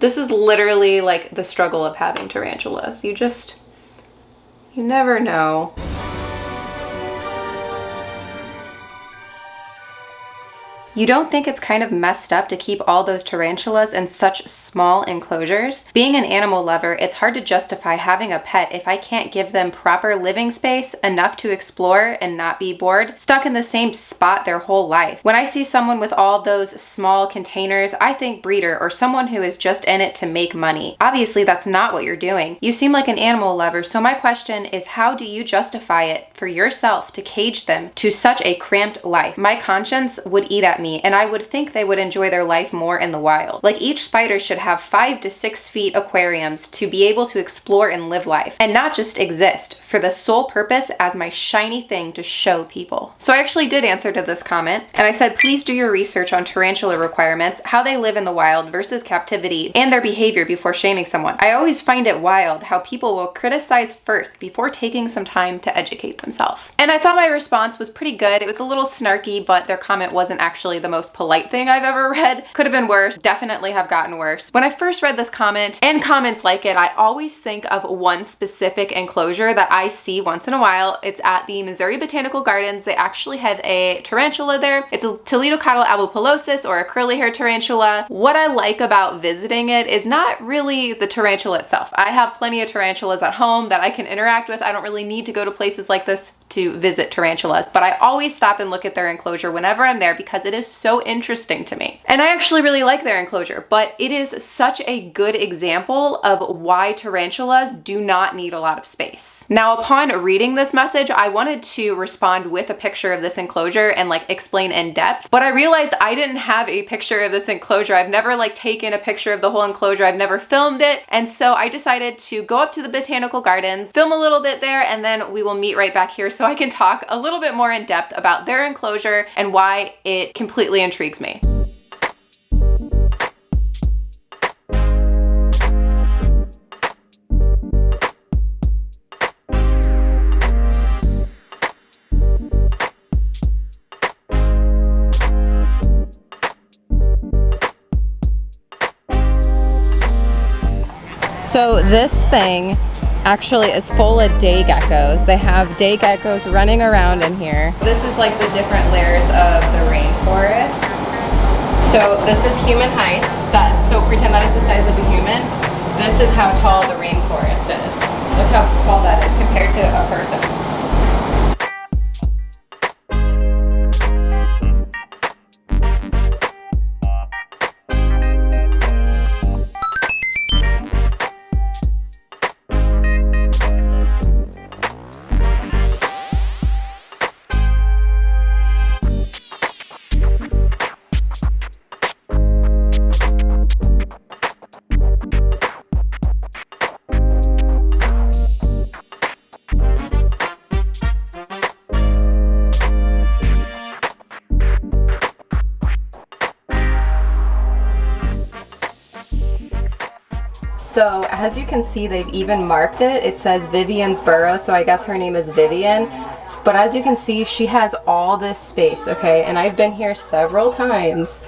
This is literally like the struggle of having tarantulas. You never know. You don't think it's kind of messed up to keep all those tarantulas in such small enclosures? Being an animal lover, it's hard to justify having a pet if I can't give them proper living space, enough to explore and not be bored, stuck in the same spot their whole life. When I see someone with all those small containers, I think breeder or someone who is just in it to make money. Obviously, that's not what you're doing. You seem like an animal lover, so my question is, how do you justify it for yourself to cage them to such a cramped life? My conscience would eat at me, and I would think they would enjoy their life more in the wild. Like, each spider should have 5 to 6 feet aquariums to be able to explore and live life, and not just exist for the sole purpose as my shiny thing to show people. So I actually did answer to this comment, and I said, please do your research on tarantula requirements, how they live in the wild versus captivity, and their behavior before shaming someone. I always find it wild how people will criticize first before taking some time to educate themselves. And I thought my response was pretty good. It was a little snarky, but their comment wasn't actually the most polite thing I've ever read. Could have been worse, definitely have gotten worse. When I first read this comment and comments like it, I always think of one specific enclosure that I see once in a while. It's at the Missouri Botanical Gardens. They actually have a tarantula there. It's a Toledo cattle albipilosis, or a curly hair tarantula. What I like about visiting it is not really the tarantula itself. I have plenty of tarantulas at home that I can interact with. I don't really need to go to places like this to visit tarantulas, but I always stop and look at their enclosure whenever I'm there because it is so interesting to me. And I actually really like their enclosure, but it is such a good example of why tarantulas do not need a lot of space. Now, upon reading this message, I wanted to respond with a picture of this enclosure and like explain in depth, but I realized I didn't have a picture of this enclosure. I've never like taken a picture of the whole enclosure. I've never filmed it. And so I decided to go up to the Botanical Gardens, film a little bit there, and then we will meet right back here so I can talk a little bit more in depth about their enclosure and why it completely intrigues me. So this thing actually is full of day geckos. They have day geckos running around in here. This is like the different layers of the rainforest. So this is human height. So pretend that is the size of a human. This is how tall the rainforest is. Look how tall that is compared to a person. So as you can see, they've even marked it. It says Vivian's burrow, so I guess her name is Vivian. But as you can see, she has all this space, okay? And I've been here several times,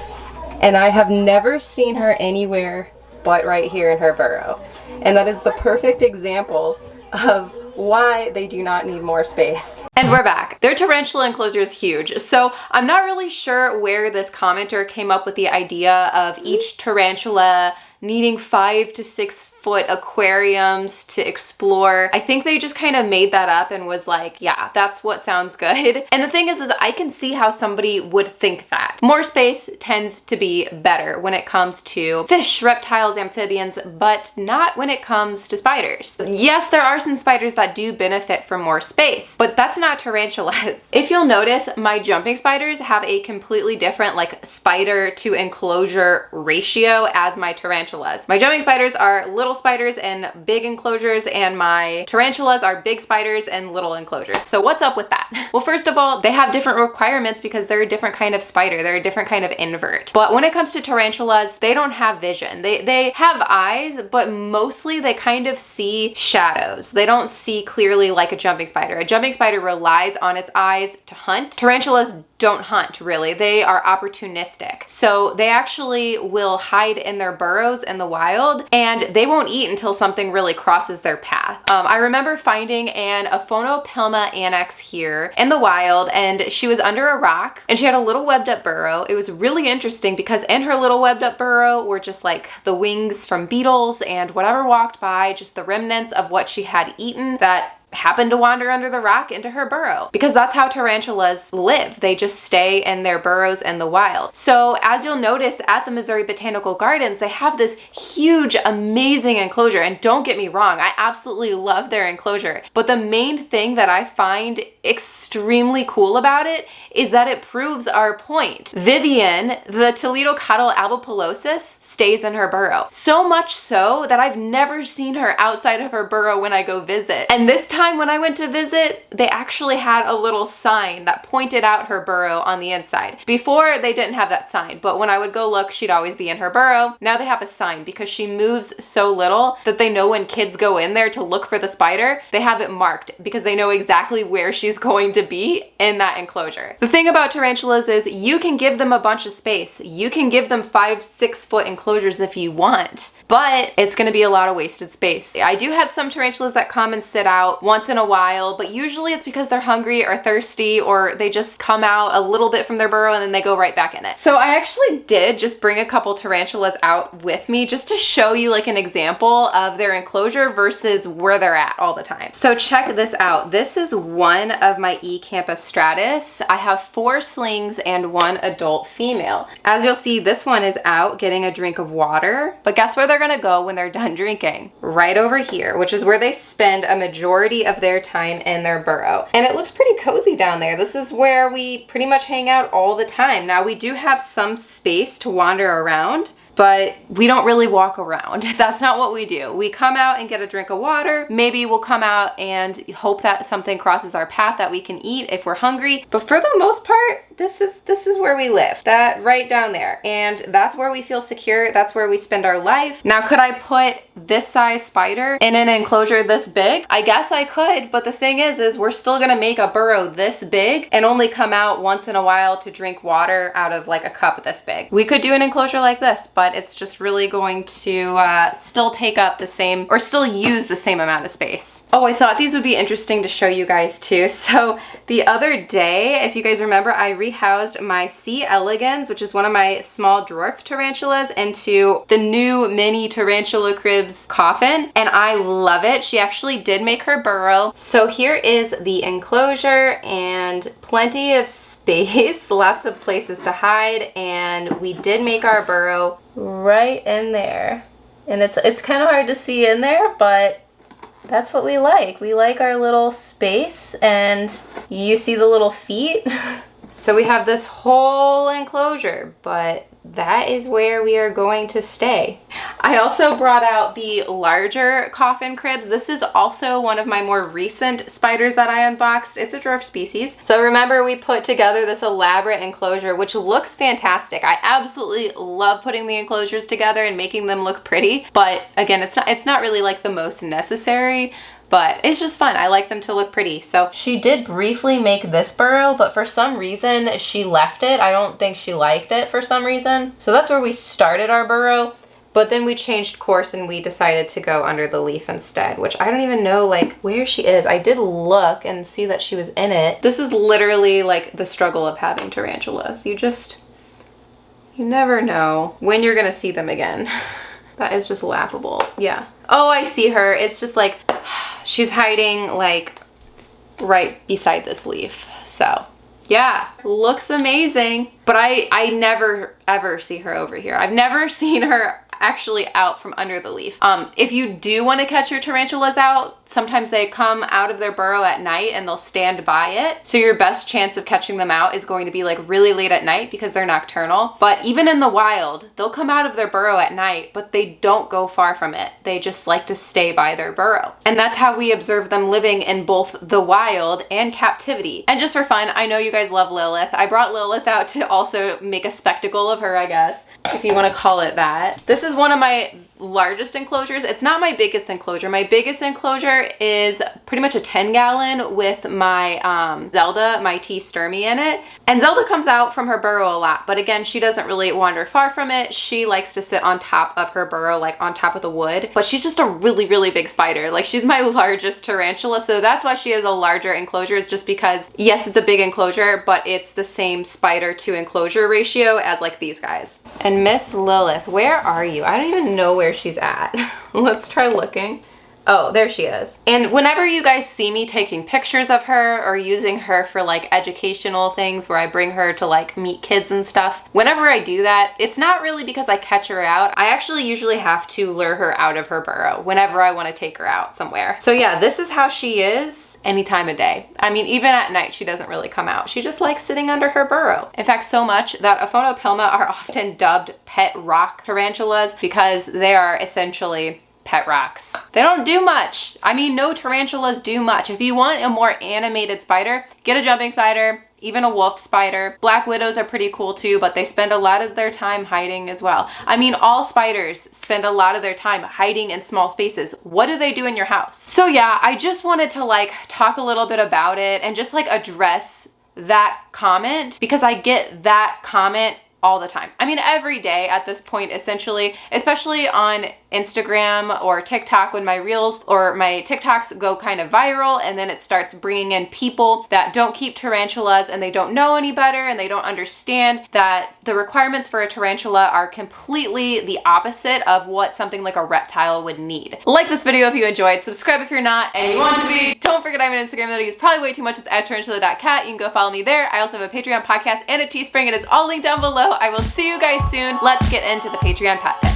and I have never seen her anywhere but right here in her burrow. And that is the perfect example of why they do not need more space. And we're back. Their tarantula enclosure is huge. So I'm not really sure where this commenter came up with the idea of each tarantula needing 5 to 6 foot aquariums to explore. I think they just kind of made that up and was like, yeah, that's what sounds good. And the thing is I can see how somebody would think that. More space tends to be better when it comes to fish, reptiles, amphibians, but not when it comes to spiders. Yes, there are some spiders that do benefit from more space, but that's not tarantulas. If you'll notice, my jumping spiders have a completely different like spider to enclosure ratio as my tarantulas. My jumping spiders are little spiders and big enclosures, and my tarantulas are big spiders and little enclosures. So what's up with that? Well, first of all, they have different requirements because they're a different kind of spider. They're a different kind of invert. But when it comes to tarantulas, they don't have vision. They have eyes, but mostly they kind of see shadows. They don't see clearly like a jumping spider. A jumping spider relies on its eyes to hunt. Tarantulas don't hunt, really. They are opportunistic. So they actually will hide in their burrows burrows in the wild, and they won't eat until something really crosses their path. I remember finding an Aphonopelma annex here in the wild, and she was under a rock, and she had a little webbed up burrow. It was really interesting because in her little webbed up burrow were just like the wings from beetles and whatever walked by, just the remnants of what she had eaten that happened to wander under the rock into her burrow, because that's how tarantulas live. They just stay in their burrows in the wild. So as you'll notice at the Missouri Botanical Gardens, they have this huge, amazing enclosure. And don't get me wrong, I absolutely love their enclosure. But the main thing that I find extremely cool about it is that it proves our point. Vivian, the Toledo cuttle albipilosis, stays in her burrow. So much so that I've never seen her outside of her burrow when I go visit. And this time when I went to visit, they actually had a little sign that pointed out her burrow on the inside. Before, they didn't have that sign, but when I would go look, she'd always be in her burrow. Now they have a sign because she moves so little that they know when kids go in there to look for the spider, they have it marked because they know exactly where she's going to be in that enclosure. The thing about tarantulas is you can give them a bunch of space. You can give them 5-6 foot enclosures if you want, but it's gonna be a lot of wasted space. I do have some tarantulas that come and sit out once in a while, but usually it's because they're hungry or thirsty, or they just come out a little bit from their burrow and then they go right back in it. So I actually did just bring a couple tarantulas out with me just to show you like an example of their enclosure versus where they're at all the time. So check this out. This is one of my Ecampus stratus. I have 4 slings and 1 adult female. As you'll see, this one is out getting a drink of water, but guess where they're gonna go when they're done drinking? Right over here, which is where they spend a majority of their time in their burrow. And it looks pretty cozy down there. This is where we pretty much hang out all the time. Now we do have some space to wander around, but we don't really walk around. That's not what we do. We come out and get a drink of water. Maybe we'll come out and hope that something crosses our path that we can eat if we're hungry. But for the most part, this is where we live. That right down there. And that's where we feel secure. That's where we spend our life. Now, could I put this size spider in an enclosure this big? I guess I could, but the thing is we're still gonna make a burrow this big and only come out once in a while to drink water out of like a cup this big. We could do an enclosure like this, but it's just really going to still take up the same, or still use the same amount of space. Oh, I thought these would be interesting to show you guys too. So the other day, if you guys remember, I rehoused my C. elegans, which is one of my small dwarf tarantulas, into the new mini tarantula cribs coffin, and I love it. She actually did make her burrow. So here is the enclosure and plenty of space, lots of places to hide, and we did make our burrow right in there. And it's kind of hard to see in there, but that's what we like. We like our little space, and you see the little feet. So we have this whole enclosure, but that is where we are going to stay. I also brought out the larger coffin cribs. This is also one of my more recent spiders that I unboxed. It's a dwarf species. So remember, we put together this elaborate enclosure, which looks fantastic. I absolutely love putting the enclosures together and making them look pretty. But again, it's not really like the most necessary, but it's just fun. I like them to look pretty. So she did briefly make this burrow, but for some reason she left it. I don't think she liked it for some reason. So that's where we started our burrow, but then we changed course and we decided to go under the leaf instead, which I don't even know like where she is. I did look and see that she was in it. This is literally like the struggle of having tarantulas. You never know when you're gonna see them again. That is just laughable. Yeah. Oh, I see her. It's just like, she's hiding like right beside this leaf. So yeah, looks amazing. But I never ever see her over here. I've never seen her actually out from under the leaf. If you do want to catch your tarantulas out, sometimes they come out of their burrow at night and they'll stand by it. So your best chance of catching them out is going to be like really late at night because they're nocturnal. But even in the wild, they'll come out of their burrow at night, but they don't go far from it. They just like to stay by their burrow. And that's how we observe them living in both the wild and captivity. And just for fun, I know you guys love Lilith. I brought Lilith out to also make a spectacle of her, I guess, if you want to call it that. This is one of my largest enclosures. It's not my biggest enclosure. My biggest enclosure is pretty much a 10-gallon with my Zelda, my tea Sturmy in it. And Zelda comes out from her burrow a lot, but again, she doesn't really wander far from it. She likes to sit on top of her burrow, like on top of the wood, but she's just a really, really big spider. Like she's my largest tarantula, so that's why she has a larger enclosure, is just because, yes, it's a big enclosure, but it's the same spider to enclosure ratio as like these guys. And Miss Lilith, where are you? I don't even know where she's at. Let's try looking. Oh, there she is. And whenever you guys see me taking pictures of her or using her for like educational things where I bring her to like meet kids and stuff, whenever I do that, it's not really because I catch her out. I actually usually have to lure her out of her burrow whenever I want to take her out somewhere. So yeah, this is how she is any time of day. I mean, even at night, she doesn't really come out. She just likes sitting under her burrow. In fact, so much that Aphonopilma are often dubbed pet rock tarantulas because they are essentially pet rocks. They don't do much. I mean, no tarantulas do much. If you want a more animated spider, get a jumping spider, even a wolf spider. Black widows are pretty cool too, but they spend a lot of their time hiding as well. I mean, all spiders spend a lot of their time hiding in small spaces. What do they do in your house? So yeah, I just wanted to like talk a little bit about it and just like address that comment, because I get that comment all the time. I mean, every day at this point, essentially, especially on Instagram or TikTok, when my reels or my TikToks go kind of viral, and then it starts bringing in people that don't keep tarantulas and they don't know any better and they don't understand that the requirements for a tarantula are completely the opposite of what something like a reptile would need. Like this video if you enjoyed, subscribe if you're not, and you want to be. Don't forget I have an Instagram that I use probably way too much. It's at Tarantula.kat. You can go follow me there. I also have a Patreon podcast and a Teespring. It is all linked down below. I will see you guys soon. Let's get into the Patreon content.